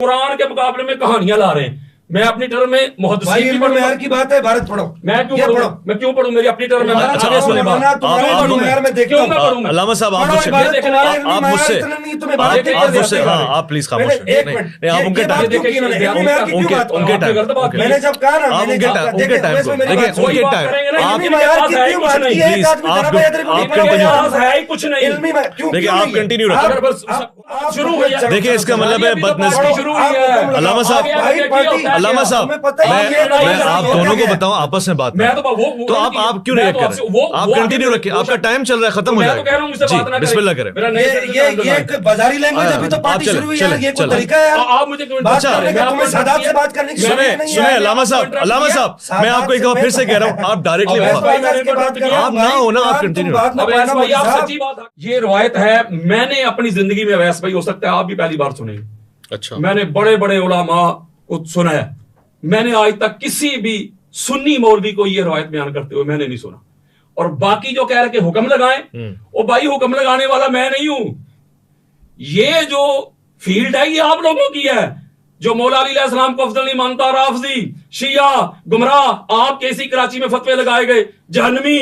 قرآن کے مقابلے میں کہانیاں لا رہے ہیں. میں اپنی ٹرم میں محدثین کی معیار کی بات ہے، عبارت پڑھو. میں کیوں پڑھوں؟ میں کیوں پڑھوں؟ میری اپنی ٹرم میں علامہ صاحب آپ مجھ سے آپ پلیز خاموش رہیں. آپ ان کے ٹائم میں نے جب کہا نا آپ کنٹینیو رکھیں. دیکھیں اس کا مطلب ہے بدنسبی. علامہ صاحب میں آپ دونوں کو بتاؤں آپس میں بات تو آپ کیوں ریئیکٹ کر رہے ہیں؟ آپ کنٹینیو رکھیں، آپ کا ٹائم چل رہا ہے، ختم ہو جائے گا. جی بسم اللہ کریں. یہ ایک بازاری لینگویج ابھی تو پارٹی شروع ہوئی ہے، یہ کوئی طریقہ ہے آپ مجھے بات کرنے کا؟ تمہیں سادات سے بات کرنے کی سنیں علامہ صاحب میں آپ کو ایک دفعہ پھر سے کہہ رہا ہوں، آپ ڈائریکٹلی آپ نہ ہونا، آپ کنٹینیو. یہ روایت ہے، میں نے اپنی زندگی میں اویس بھائی، ہو سکتا ہے آپ بھی پہلی بار سنیں. اچھا میں نے بڑے بڑے علماء کو سنا ہے، میں نے آج تک کسی بھی سنی مولوی کو یہ روایت بیان کرتے ہوئے میں نے نہیں سنا. اور باقی جو کہہ رہے کہ حکم لگائیں، وہ بھائی حکم لگانے والا میں نہیں ہوں. یہ جو فیلڈ ہے یہ آپ لوگوں کی ہے. جو مولا علی علیہ السلام کو افضل نہیں مانتا، رافضی، شیعہ، گمراہ، آپ کیسی کراچی میں فتوے لگائے گئے جہنمی.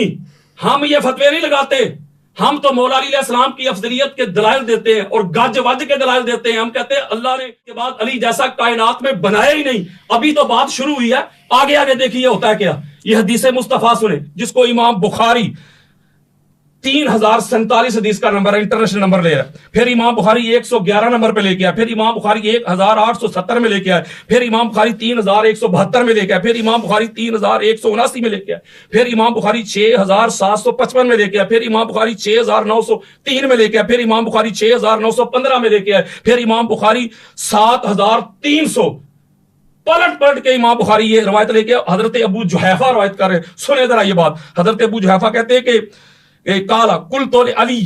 ہم یہ فتوے نہیں لگاتے، ہم تو مولا علی علیہ السلام کی افضلیت کے دلائل دیتے ہیں اور گج وج کے دلائل دیتے ہیں. ہم کہتے ہیں اللہ نے کے بعد علی جیسا کائنات میں بنایا ہی نہیں. ابھی تو بات شروع ہوئی ہے، آگے آگے دیکھیے ہوتا ہے کیا. یہ حدیث مصطفیٰ سنیں جس کو امام بخاری 3047 حدیث کا نمبر ہے، انٹرنیشنل نمبر لے رہا ہے. پھر امام بخاری 111 نمبر پہ لے کے آیا، پھر امام بخاری 1870 میں لے کے آیا، پھر امام بخاری 3172 میں لے کے آیا، پھر امام بخاری 3179 میں لے کے آیا، پھر امام بخاری 6755 میں لے کے آیا، پھر امام بخاری 6903 میں لے کے آیا، پھر امام بخاری 6915 میں لے کے آیا، پھر امام بخاری 7300. پلٹ کے امام بخاری یہ روایت لے کے حضرت ابو جحیفہ روایت کر رہے. سنیں ذرا یہ بات. حضرت ابو جحیفہ کہتے ہیں کہ قال قلت لعلی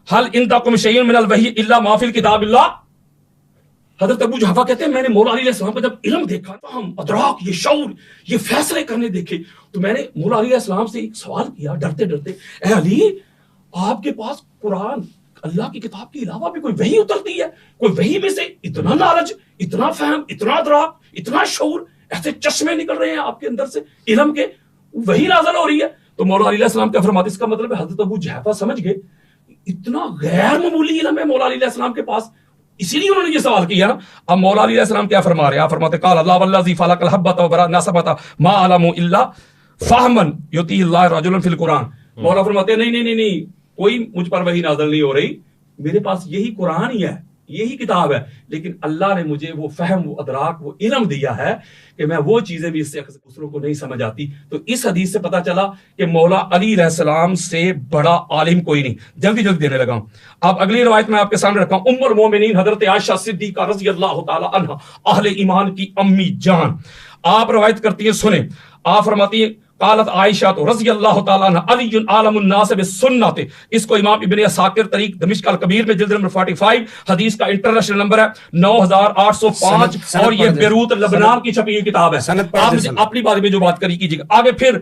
هل عندكم شيء من الوحي الا ما في الكتاب الله. حضرت ابو جحیفہ کہتے ہیں میں نے مولا علی علیہ السلام کا جب علم دیکھا، فہم، ادراک، یہ شعور، یہ فیصلے کرنے دیکھے، تو میں نے مولا علی علیہ السلام سے ایک سوال کیا ڈرتے ڈرتے، اے علی آپ کے پاس قرآن اللہ کی کتاب کے علاوہ بھی کوئی وحی اترتی ہے؟ کوئی وحی میں سے اتنا نالج، اتنا فہم، اتنا ادراک، اتنا شعور، ایسے چشمے نکل رہے ہیں آپ کے اندر سے علم کے، وحی نازل ہو رہی ہے؟ تو مولا علی علیہ السلام کیا فرماتے؟ اس کا مطلب ہے حضرت ابو جحیفہ سمجھ گئے اتنا غیر معمولی علم ہے مولا علی علیہ السلام کے پاس، اسی لیے انہوں نے یہ سوال کیا نا. اب مولا علی علیہ السلام کیا فرما رہے ہیں؟ آپ فرماتے قال اللہ والذی فلق الحبۃ وبرأ النسمۃ ما علموا الا فہما یؤتی اللہ رجلا فی القرآن. مولا فرماتے ہیں نہیں کوئی مجھ پر وحی نازل نہیں ہو رہی، میرے پاس یہی قرآن ہی ہے، یہی کتاب ہے، لیکن اللہ نے مجھے وہ فہم، وہ ادراک، وہ علم دیا ہے کہ میں وہ چیزیں بھی اس سے دوسروں کو نہیں سمجھ آتی. تو اس حدیث سے پتا چلا کہ مولا علی علیہ السلام سے بڑا عالم کوئی نہیں. جلدی دینے لگا ہوں. اب اگلی روایت میں آپ کے سامنے رکھا ہوں. ام المومنین حضرت عائشہ صدیقہ رضی اللہ تعالی عنہ، اہل ایمان کی امی جان، آپ روایت کرتی ہیں، سنیں. آپ فرماتی ہیں قالت عائشہ رضی اللہ تعالیٰ عنہ علی عالم الناس بالسنت. اس کو امام ابن عساکر تاریخ دمشق الکبیر میں جلد نمبر 45 حدیث کا انٹرنیشنل نمبر ہے 9805 اور یہ بیروت لبنان کی چھپی ہوئی کتاب ہے. آپ اپنی بارے میں جو بات کری کیجیے گا. آگے پھر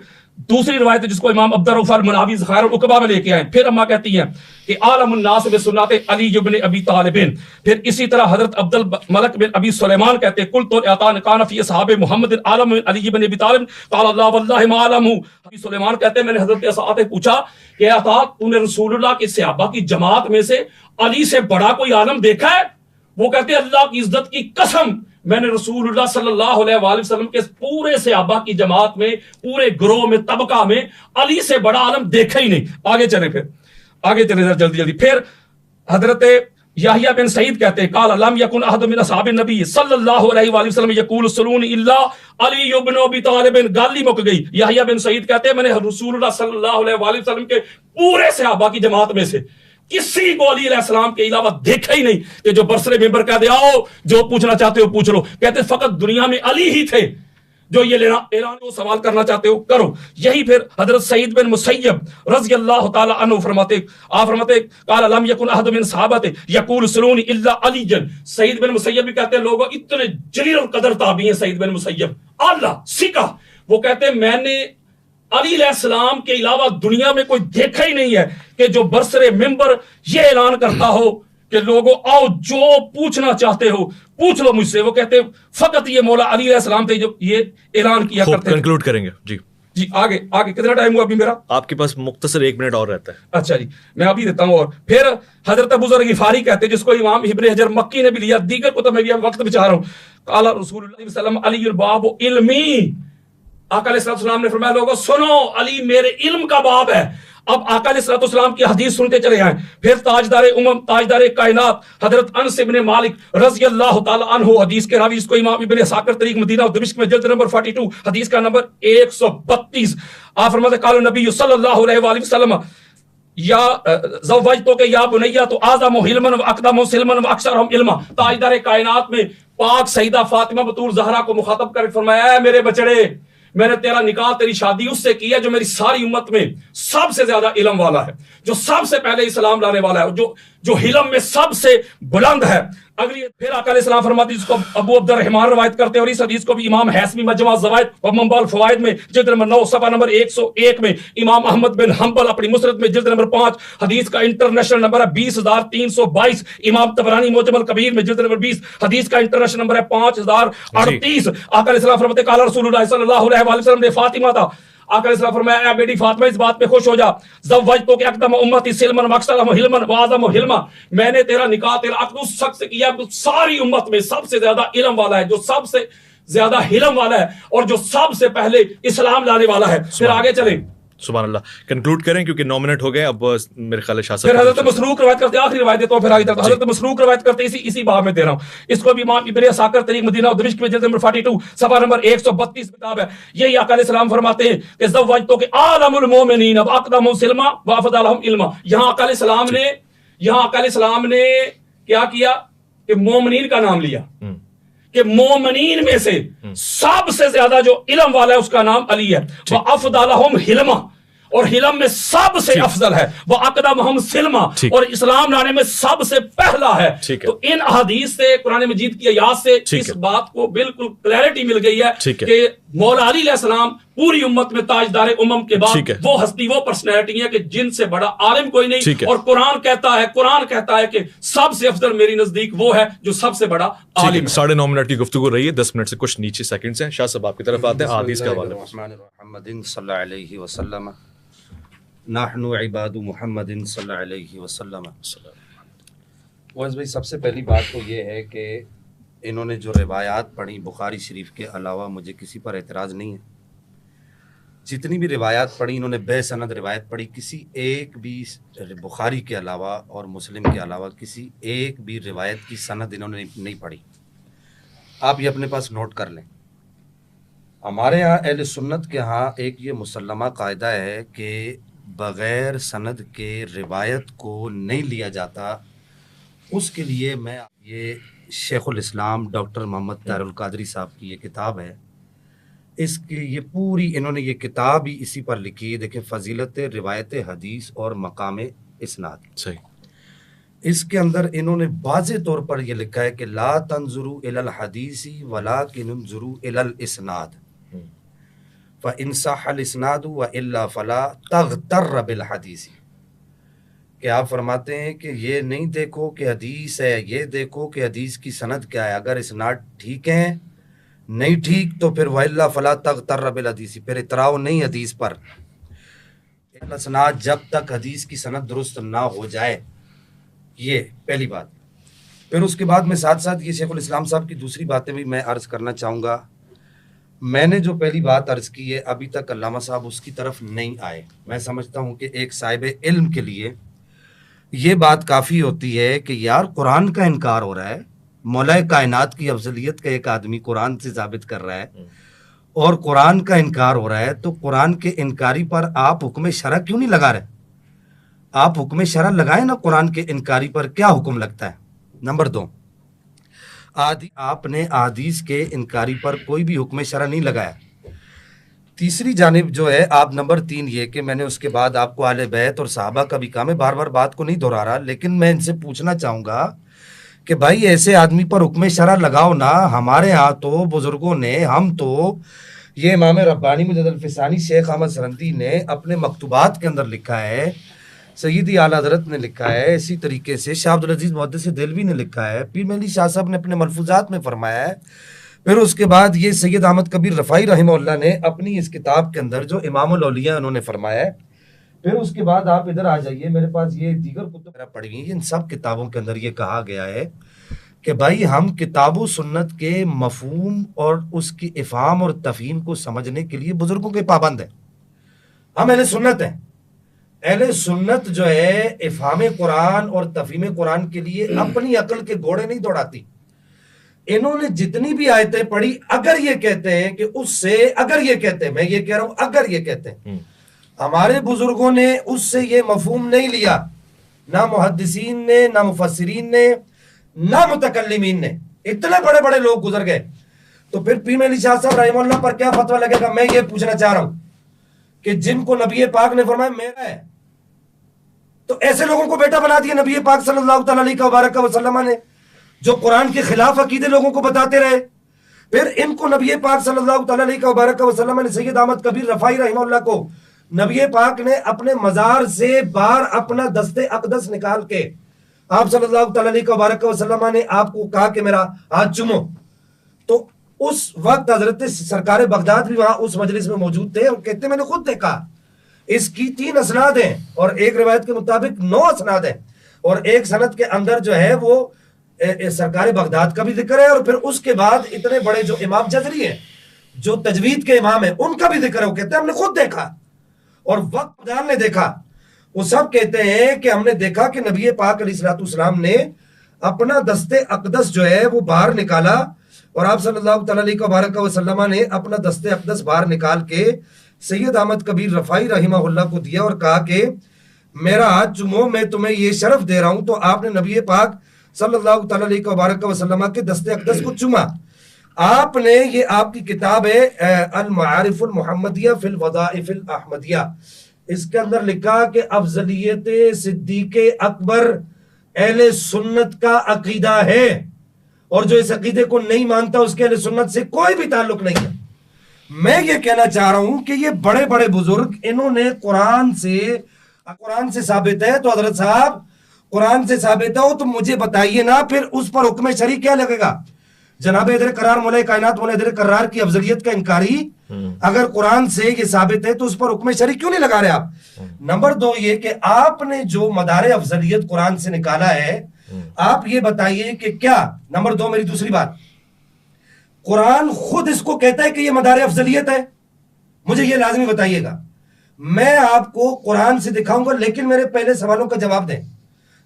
دوسری روایت جس کو امام عبد الرؤف المناوی ذخائر العقبہ میں لے کے آئے. پھر اما کہتی ہیں کہ عالم الناس بالسنت علی ابن ابی طالب. پھر اسی طرح حضرت عبد الملک بن ابی سلیمان کہتے ہیں قلت اعطان کان فی اصحاب محمد عالم علی ابن ابی طالب قال اللہ واللہ ما علم. ابی سلیمان کہتے ہیں میں نے حضرت اسعد سے پوچھا کہ عطا تو نے رسول اللہ کے صحابہ کی جماعت میں سے علی سے بڑا کوئی عالم دیکھا ہے؟ وہ کہتے ہیں اللہ کی عزت کی قسم میں نے رسول اللہ صلی اللہ علیہ وآلہ وسلم کے پورے صحابہ کی جماعت میں، پورے گروہ میں، طبقہ میں علی سے بڑا عالم دیکھا ہی نہیں. آگے چلیں جلدی. پھر حضرت یحییٰ بن سعید کہتے ہیں قال لم یکن احد من اصحاب النبی صلی اللہ علیہ وآلہ وسلم یقول صلون الا علی ابن ابی طالب. گالی مک گئی. یحییٰ بن سعید کہتے ہیں میں نے رسول اللہ صلی اللہ علیہ وآلہ وسلم کے پورے صحابہ کی جماعت میں سے کسی کو علی علیہ السلام کے علاوہ دیکھا ہی نہیں کہ جو برسر ممبر کہہ دے آؤ جو پوچھنا چاہتے ہو پوچھ لو. کہتے فقط دنیا میں علی ہی تھے جو یہ اعلان کو سوال کرنا چاہتے ہو کرو. یہی پھر حضرت سعید بن مسیب رضی اللہ تعالی عنہ فرماتے آپ فرماتے قال لم یکن احد من صحابہ یقول سلون الا علی. سعید بن مسیب بھی کہتے ہیں لوگوں اتنے جلیل القدر تابعی ہیں سعید بن مسیب اعلی سکہ. وہ کہتے ہیں میں نے علی علیہ السلام کے علاوہ دنیا میں کوئی دیکھا ہی نہیں ہے کہ جو برسر ممبر یہ اعلان کرتا ہو کہ لوگوں آؤ جو پوچھنا چاہتے ہو پوچھ لو مجھ سے. وہ کہتے فقط یہ مولا علی علیہ السلام تھے جو یہ اعلان کیا کرتے تھے. کنکلوڈ کریں گے جی آگے کتنا ٹائم ہوا ابھی میرا؟ آپ کے پاس مختصر 1 منٹ اور رہتا ہے. اچھا جی میں ابھی دیتا ہوں. اور پھر حضرت ابو ذر غفاری کہتے ہیں جس کو امام ابن حجر مکی نے بھی لیا, دیگر کتب میں بھی وقت بچا رہا ہوں. قال رسول اللہ صلی اللہ علیہ وسلم علی الباب علمی. آقا علیہ السلام نے فرمایا لوگوں سنو علی میرے علم کا باب ہے. اب آقا علیہ السلام کی حدیث سنتے چلے آئیں. پھر تاجدار تاجدار کائنات حضرت انس بن مالک رضی اللہ تعالی عنہ حدیث کے راوی, اس کو امام ابن اسحاق طریق مدینہ و دمشق میں جلد نمبر 42 حدیث کا نمبر 132 آپ فرماتے قال نبی صلی اللہ علیہ وآلہ وسلم یا زوجتو کہ یا بنیا تو اعظم حلما و اقدم سلما و اکثرهم علما. تاجدار کائنات میں پاک سیدہ فاطمہ بطول زہرا کو مخاطب کر فرمایا اے میرے بچڑے میں نے تیرا نکاح تیری شادی اس سے کی ہے جو میری ساری امت میں سب سے زیادہ علم والا ہے, جو سب سے پہلے اسلام لانے والا ہے, جو علم میں سب سے بلند ہے. اگلی پھر آقا علیہ السلام فرماتی جس کو ابو عبد الرحمن روایت کرتے ہیں اور اس حدیث کو بھی امام حیثمی مجمع الزوائد و منبع الفوائد میں جلد نمبر 9 صفحہ نمبر 101 میں, امام احمد بن حنبل اپنی مسند میں جلد نمبر 5 حدیث کا انٹرنیشنل نمبر ہے 20322, امام طبرانی معجم الکبیر میں جلد نمبر 20 حدیث کا انٹرنیشنل نمبر ہے 5038. آقا علیہ السلام فرماتے قال رسول اللہ صلی اللہ علیہ وآلہ وسلم نے فاطمہ تھا آقا علیہ السلام فرمایا اے بیٹی فاطمہ اس بات پہ خوش ہو جا زوجتو کہ اقدم امتی سلما و اکثرهم حلما و اعظم حلما, میں نے تیرا نکاح تیرا عقد اس شخص سے کیا ساری امت میں سب سے زیادہ علم والا ہے, جو سب سے زیادہ حلم والا ہے اور جو سب سے پہلے اسلام لانے والا ہے. پھر آگے چلیں. سبحان اللہ. کنکلوڈ کریں کیونکہ 9 منٹ ہو گئے اب میرے خیال ہے شاہ صاحب. پھر حضرت مسروق روایت کرتے آخری روایت دیتا ہوں پھر آگے چلتا. حضرت مسروق روایت کرتے اسی باب میں دے رہا ہوں. اس کو بھی امام ابن اسحاق طریق مدینہ و دمشق میں جلد نمبر 42 صفحہ نمبر 132 کتاب ہے. یہی آقا علیہ السلام فرماتے ہیں کہ زوجتو کہ عالم المومنین اب اقدمهم سلما و افضلهم علما. یہاں آقا علیہ السلام نے کیا کیا کہ مومنین کا نام لیا کہ مومنین میں سے سب سے زیادہ جو علم والا ہے اس کا نام علی ہے. وہ افضلهم حلما اور حلم میں سب سے افضل ہے. وہ اقدمهم سلما اور اسلام لانے میں سب سے پہلا ہے. تو ان احادیث سے قرآن مجید کی آیات سے اس بات کو بالکل کلیئرٹی مل گئی ہے کہ مولا علی علیہ السلام پوری امت میں تاجدار امم کے بعد وہ ہستی وہ پرسنالٹی ہے کہ جن سے بڑا عالم کوئی نہیں. اور قرآن کہتا ہے کہ سب سے افضل میری نزدیک وہ ہے جو سب سے بڑا عالم ہے. 9.5 منٹ کی گفتگو رہی ہے, 10 منٹ سے کچھ نیچے سیکنڈز ہیں. شاہ صاحب آپ کی طرف آتے ہیں حدیث کا حوالہ. محمد صلی اللہ علیہ وسلم نحن عباد محمد صلی اللہ علیہ وسلم. ویس بھائی سب سے پہلی بات تو یہ ہے کہ انہوں نے جو روایات پڑھی بخاری شریف کے علاوہ مجھے کسی پر اعتراض نہیں ہے. جتنی بھی روایات پڑھی انہوں نے بے سند روایت پڑھی, کسی ایک بھی بخاری کے علاوہ اور مسلم کے علاوہ کسی ایک بھی روایت کی سند انہوں نے نہیں پڑھی. آپ یہ اپنے پاس نوٹ کر لیں. ہمارے ہاں اہل سنت کے ہاں ایک یہ مسلمہ قاعدہ ہے کہ بغیر سند کے روایت کو نہیں لیا جاتا. اس کے لیے میں یہ شیخ الاسلام ڈاکٹر محمد طاہر القادری صاحب کی یہ کتاب ہے, اس کی یہ پوری انہوں نے یہ کتاب ہی اسی پر لکھی ہے. دیکھیں فضیلت روایت حدیث اور مقام اسناد. صحیح. اس کے اندر انہوں نے واضح طور پر یہ لکھا ہے کہ لا تنظروا الی الحدیث ولکن انظروا الی الاسناد فَإِن صَحَّ الْإِسْنَادُ وَإِلَّا فَلَا تَغْتَرَّ بِالْحَدِيثِ. کہ آپ فرماتے ہیں کہ یہ نہیں دیکھو کہ حدیث ہے, یہ دیکھو کہ حدیث کی سند کیا ہے. اگر اسناد ٹھیک ہیں نہیں ٹھیک تو پھر وَإِلَّا فَلَا تَغْتَرَّ بِالْحَدِيثِ, پھر اتراؤ نہیں حدیث پر. اسناد جب تک حدیث کی سند درست نہ ہو جائے. یہ پہلی بات. پھر اس کے بعد میں ساتھ ساتھ یہ شیخ الاسلام صاحب کی دوسری باتیں بھی میں عرض کرنا چاہوں گا. میں نے جو پہلی بات عرض کی ہے ابھی تک علامہ صاحب اس کی طرف نہیں آئے. میں سمجھتا ہوں کہ ایک صاحب علم کے لیے یہ بات کافی ہوتی ہے کہ یار قرآن کا انکار ہو رہا ہے, مولا کائنات کی افضلیت کا ایک آدمی قرآن سے ثابت کر رہا ہے اور قرآن کا انکار ہو رہا ہے, تو قرآن کے انکاری پر آپ حکم شرع کیوں نہیں لگا رہے؟ آپ حکم شرع لگائیں نا. قرآن کے انکاری پر کیا حکم لگتا ہے؟ نمبر 2, آپ نے احادیث کے انکاری پر کوئی بھی حکم شرع نہیں لگایا. تیسری جانب جو ہے آپ نمبر 3 یہ کہ میں نے اس کے بعد آپ کو اہل بیت اور صحابہ کا بھی کہا, میں بار بار بات کو نہیں دہرا رہا, لیکن میں ان سے پوچھنا چاہوں گا کہ بھائی ایسے آدمی پر حکم شرع لگاؤ نا. ہمارے ہاں تو بزرگوں نے, ہم تو یہ امام ربانی مجد الفسانی شیخ احمد سرندی نے اپنے مکتوبات کے اندر لکھا ہے سیدی اعلیٰ حضرت نے لکھا ہے، اسی طریقے سے شاہ عبدالعزیز محدث دہلوی نے لکھا ہے، پیر مہدی شاہ صاحب نے اپنے ملفوظات میں فرمایا ہے، پھر اس کے بعد یہ سید احمد کبیر رفاعی رحمہ اللہ نے اپنی اس کتاب کے اندر جو امام الاولیاء انہوں نے فرمایا ہے، پھر اس کے بعد آپ ادھر آ جائیے، میرے پاس یہ دیگر کتب پڑھی ہوئی ہیں، ان سب کتابوں کے اندر یہ کہا گیا ہے کہ بھائی ہم کتاب و سنت کے مفہوم اور اس کی افہام اور تفہیم کو سمجھنے کے لیے بزرگوں کے پابند ہیں. ہم اہل سنت ہیں. اہل سنت جو ہے افہام قرآن اور تفہیم قرآن کے لیے اپنی عقل کے گھوڑے نہیں دوڑاتی. انہوں نے جتنی بھی آیتیں پڑھی، اگر یہ کہتے ہیں کہ اس سے، اگر یہ کہتے ہیں، میں یہ کہہ رہا ہوں اگر یہ کہتے ہیں، ہمارے بزرگوں نے اس سے یہ مفہوم نہیں لیا، نہ محدثین نے، نہ مفسرین نے، نہ متکلمین نے، اتنے بڑے بڑے لوگ گزر گئے، تو پھر پیر مہدی شاہ صاحب رحمہ اللہ پر کیا فتویٰ لگے گا؟ میں یہ پوچھنا چاہ رہا ہوں کہ جن کو نبی پاک نے فرمایا میرا ہے، تو ایسے لوگوں کو بیٹا بنا دیا نبی پاک صلی اللہ تعالیٰ علیہ وسلم نے، جو قرآن کے خلاف عقیدے لوگوں کو بتاتے رہے. پھر ان کو نبی پاک صلی اللہ تعالیٰ علیہ وسلم نے، سید احمد کبیر رفاعی رحمہ اللہ کو نبی پاک نے اپنے مزار سے باہر اپنا دست اقدس نکال کے آپ صلی اللہ تعالیٰ علیہ وسلم نے آپ کو کہا کہ میرا ہاتھ چومو. تو اس وقت حضرت سرکار بغداد بھی وہاں اس مجلس میں موجود تھے، اور کہتے میں نے خود دیکھا. اس کی 3 اسناد ہیں، اور ایک روایت کے مطابق 9 اسناد ہیں، اور ایک سند کے اندر جو ہے وہ سرکار بغداد کا بھی ذکر ہے، اور پھر اس کے بعد اتنے بڑے جو امام جزری ہیں، جو تجوید کے امام ہیں، ان کا بھی ذکر ہے. وہ کہتے ہیں ہم نے خود دیکھا، اور وقت دان نے دیکھا. وہ سب کہتے ہیں کہ ہم نے دیکھا کہ نبی پاک علیہ السلام نے اپنا دست اقدس جو ہے وہ باہر نکالا، اور آپ صلی اللہ تعالیٰ علیہ وسلم نے اپنا دست اقدس باہر نکال کے سید احمد کبیر رفاعی رحمہ اللہ کو دیا اور کہا کہ میرا ہاتھ چومو، میں تمہیں یہ شرف دے رہا ہوں. تو آپ نے نبی پاک صلی اللہ تعالیٰ علیہ وسلم کے دست اقدس کو چوما. آپ نے، یہ آپ کی کتاب ہے المعارف المحمدیہ فی الوظائف الاحمدیہ، اس کے اندر لکھا کہ افضلیت صدیق اکبر اہل سنت کا عقیدہ ہے، اور جو اس عقیدے کو نہیں مانتا اس کے اہل سنت سے کوئی بھی تعلق نہیں ہے. میں یہ کہنا چاہ رہا ہوں کہ یہ بڑے بڑے بزرگ انہوں نے قرآن سے ثابت ہے، تو حضرت صاحب قرآن سے ثابت ہے تو مجھے بتائیے نا پھر اس پر حکم شرعی کیا لگے گا؟ جناب حیدر کرار مولا کائنات مولا حیدر کرار کی افضلیت کا انکاری اگر قرآن سے یہ ثابت ہے تو اس پر حکم شرعی کیوں نہیں لگا رہے آپ؟ نمبر 2 یہ کہ آپ نے جو مدار افضلیت قرآن سے نکالا ہے، آپ یہ بتائیے کہ کیا، نمبر 2 میری دوسری بات، قرآن خود اس کو کہتا ہے کہ یہ مدار افضلیت ہے؟ مجھے یہ لازمی بتائیے گا. میں آپ کو قرآن سے دکھاؤں گا، لیکن میرے پہلے سوالوں کا جواب دیں.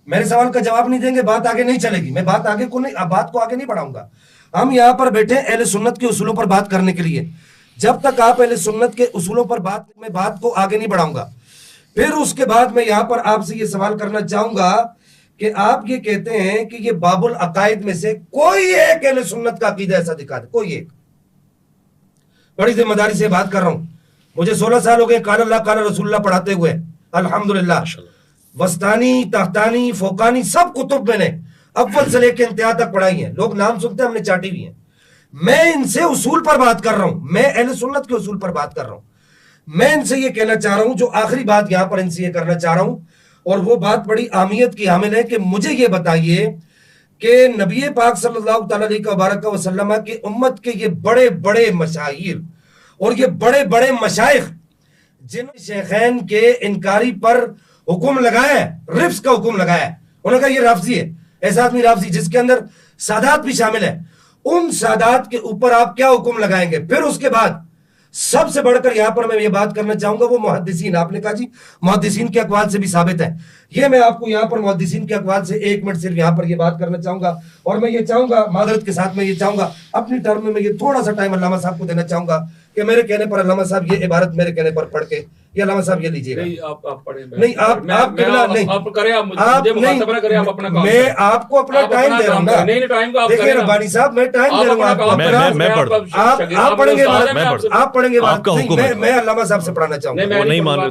میرے سوال کا جواب نہیں دیں گے بات آگے نہیں چلے گی. میں بات کو آگے نہیں بڑھاؤں گا. ہم یہاں پر بیٹھے اہل سنت کے اصولوں پر بات کرنے کے لیے. جب تک آپ اہل سنت کے اصولوں پر میں بات کو آگے نہیں بڑھاؤں گا. پھر اس کے بعد میں یہاں پر آپ سے یہ سوال کرنا چاہوں گا کہ آپ یہ کہتے ہیں کہ یہ باب العقائد میں سے کوئی ایک اہل سنت کا عقیدہ ایسا دکھا دے، کوئی ایک. بڑی ذمہ داری سے بات کر رہا ہوں. مجھے 16 سال ہو گئے قال اللہ قال رسول اللہ پڑھاتے ہوئے، الحمدللہ. وسطانی، تحتانی، فوقانی سب کتب میں نے اول سے لے کے انتہا تک پڑھائی ہیں. لوگ نام سنتے ہیں، ہم نے چاٹی بھی ہیں. میں ان سے اصول پر بات کر رہا ہوں، میں اہل سنت کے اصول پر بات کر رہا ہوں. میں ان سے یہ کہنا چاہ رہا ہوں، جو آخری بات یہاں پر ان سے یہ کرنا چاہ رہا ہوں، اور وہ بات بڑی اہمیت کی حامل ہے کہ مجھے یہ بتائیے کہ نبی پاک صلی اللہ تعالیٰ علیہ وسلم کی امت کے یہ بڑے بڑے مشاہیر اور یہ بڑے بڑے مشائخ جن شیخین کے انکاری پر حکم لگایا ہے، رفض کا حکم لگایا ہے، انہوں نے کہا یہ رافضی ہے، ایسا آدمی رافضی، جس کے اندر سادات بھی شامل ہے، ان سادات کے اوپر آپ کیا حکم لگائیں گے؟ پھر اس کے بعد سب سے بڑھ کر یہاں پر میں یہ بات کرنا چاہوں گا وہ محدثین. آپ نے کہا جی محدثین کے اقوال سے بھی ثابت ہے، یہ میں آپ کو یہاں پر محدثین کے اقوال سے 1 منٹ صرف یہاں پر یہ بات کرنا چاہوں گا. اور میں یہ چاہوں گا، معذرت کے ساتھ میں یہ چاہوں گا، اپنی ٹرم میں یہ تھوڑا سا ٹائم علامہ صاحب کو دینا چاہوں گا کہ میرے کہنے پر علامہ صاحب یہ عبارت میرے کہنے پر پڑھ کے، یہ علامہ صاحب یہ لیجیے گا. نہیں آپ میں آپ کو اپنا ٹائم دے رہا ہوں نا. دیکھیں ربانی صاحب، میں ٹائم دے رہا ہوں آپ پڑھیں گے، آپ پڑھیں گے. میں علامہ صاحب سے پڑھانا چاہوں گا.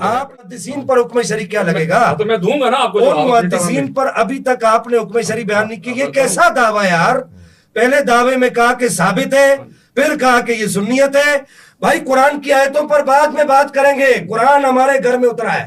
آپ محدثین پر حکم شرعی کیا لگے گا؟ تو میں دوں گا نا آپ کو. ان محدثین پر ابھی تک آپ نے حکم شرعی بیان نہیں کی. یہ کیسا دعویٰ یار؟ پہلے دعوے میں کہا کہ ثابت ہے، پھر کہا کہ یہ سنیت ہے. بھائی قرآن کی آیتوں پر بعد میں بات کریں گے. قرآن ہمارے گھر میں اترا ہے،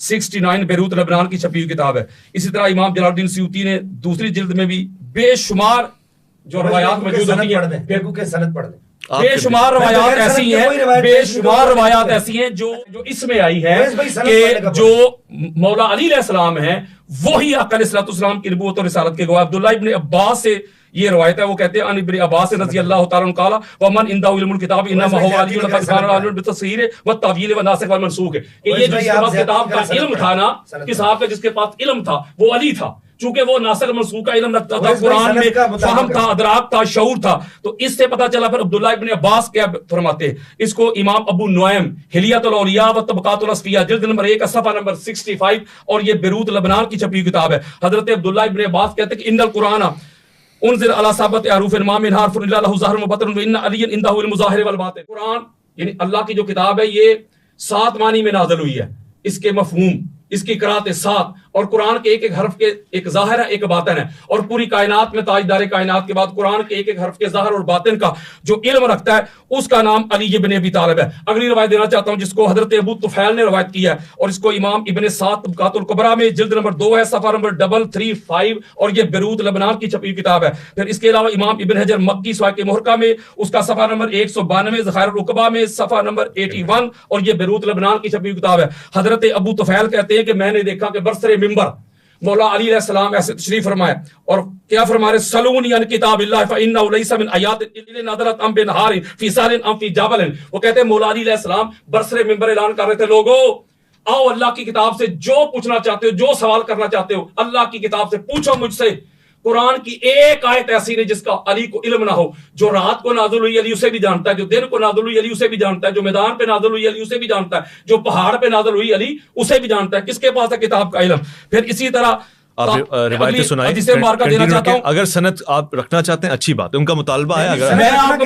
69 بیروت لبنان کی چھپی ہوئی کتاب ہے. اسی طرح امام جلال الدین سیوطی نے دوسری جلد میں بھی بے شمار جو روایات موجود ہوتی ہیں, بیگو کے سند پڑھ دیں, بے شمار روایات ایسی ہیں, بے شمار روایات ایسی ہیں جو اس میں آئی ہے کہ جو مولا علی علیہ السلام ہیں وہی آقا علیہ الصلوۃ والسلام کی نبوت اور رسالت کے گواہ. عبداللہ ابن عباس سے یہ روایت ہے, وہ کہتے ہیں ان ابن عباس رضی اللہ تعالی عنہ قال ومن عنده علم الكتاب انما هو علی لقد كان عالم بالتصحیح والتاویل والناسخ والمنسوخ. کہ یہ جو جس کے پاس کتاب کا علم تھا نا, کتاب کا جس کے پاس علم تھا وہ علی تھا, چونکہ وہ ناسخ منسوخ کا علم رکھتا تھا, قرآن میں فہم تھا, ادراک تھا, شعور تھا. تو اس سے پتہ چلا پھر عبداللہ ابن عباس کیا فرماتے ہیں. اس کو امام ابو نعیم حلیۃ الاولیاء و طبقات الاصفیاء جلد نمبر 1 صفحہ نمبر 65, اور یہ بیروت لبنان کی چھپی ہوئی کتاب ہے. حضرت عبداللہ ابن عباس کہتے ہیں کہ ان القرآن انزل علی ثابت حروف ما من حرف الا له ظاہر وباطن وان علی عنده علم الظاہر والباطن. قرآن یعنی اللہ کی جو کتاب ہے یہ 7 معنی میں نازل ہوئی ہے. اس کے مفہوم, اس کی قرات 7, اور قرآن کے ایک ایک حرف کے ایک ظاہر ہے ایک باطن ہے, اور پوری کائنات میں تاجدار کائنات کے بعد قرآن کے ایک ایک حرف کے ظاہر اور باطن کا جو علم رکھتا ہے اس کا نام علی ابن ابی طالب ہے. اگلی روایت دینا چاہتا ہوں جس کو حضرت ابو طفیل نے روایت کیا ہے, اور اس کو امام ابن سعد طبقات الکبریٰ میں جلد نمبر 2 ہے صفحہ نمبر 335, اور یہ بیروت لبنان کی چھپی ہوئی کتاب ہے. پھر اس کے علاوہ امام ابن حجر مکی سواق محرقہ میں اس کا صفحہ نمبر 192, ذخائر العقبہ میں صفحہ نمبر 81, اور یہ بیروت لبنان کی چھپی ہوئی کتاب ہے. حضرت ابو طفیل کہتے ہیں کہ میں نے دیکھا کہ برسر منبر مولا علی علیہ السلام ایسے تشریف فرمائے اور کیا فرما رہے, سلونی عن کتاب اللہ فإنه ليس من آیات الا نادرت ام بنہار فی سال ام فی جبل. وہ کہتے ہیں مولا علی علیہ السلام برسر منبر اعلان کر رہے تھے, لوگو آؤ اللہ کی کتاب سے جو پوچھنا چاہتے ہو, جو سوال کرنا چاہتے ہو اللہ کی کتاب سے پوچھو مجھ سے. قرآن کی ایک آیت ایسی نہیں جس کا علی کو علم نہ ہو. جو رات کو نازل ہوئی علی اسے بھی جانتا ہے, جو دن کو نازل ہوئی علی اسے بھی جانتا ہے, جو میدان پہ نازل ہوئی علی اسے بھی جانتا ہے, جو پہاڑ پہ نازل ہوئی علی اسے بھی جانتا ہے. کس کے پاس ہے کتاب کا علم. پھر اسی طرح آپ روایتیں سنائیں, اگر سند آپ رکھنا چاہتے ہیں اچھی بات ہے, ان کا مطالبہ ہے. اگر میں آپ کو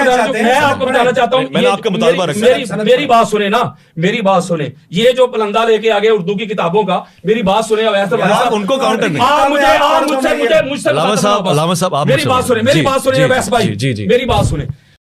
بتانا چاہتا ہوں, میں نے آپ کا مطالبہ رکھا, میری بات سنیں نا, میری بات سنیں. یہ جو پلندہ لے کے آگے اردو کی کتابوں کا, میری بات سنیں. آپ ان کو کاؤنٹر نہیں, علامہ صاحب, میری بات سنیں, میری بات سنیں اویس بھائی, میری بات سنیں.